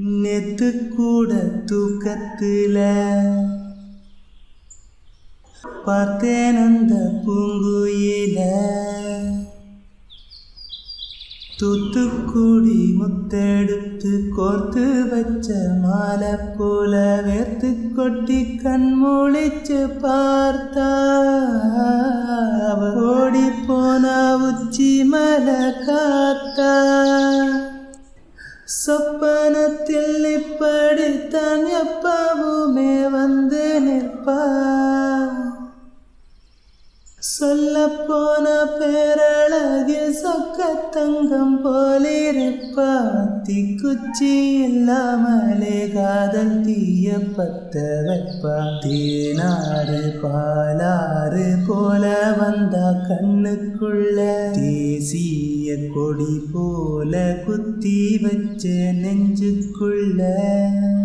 நேத்து கூட தூக்கத்துல பார்த்தேன் அந்த பூங்குயில. தூத்துக்குடி முத்தெடுத்து கோர்த்து வச்ச மாலை போல வேர்த்து கொட்டி கண் முழிச்சு பார்த்தா அவ ஓடி போனா உச்சி மலை காத்தா. சொப்பனத்தில் இப்படித்தான் எப்பவுமே வந்து நிற்பா. சொல்ல போன பேரழகில் சொக்க தங்கம் போலிருப்பா. தீக்குச்சி இல்லாமலே காதல் தீய பத்த வைப்பா. தேனாறு பாலாறு போல வந்தா கண்ணுக்குள்ள தேசிய கொடி போல குத்தி வச்ச நெஞ்சுக்குள்ள.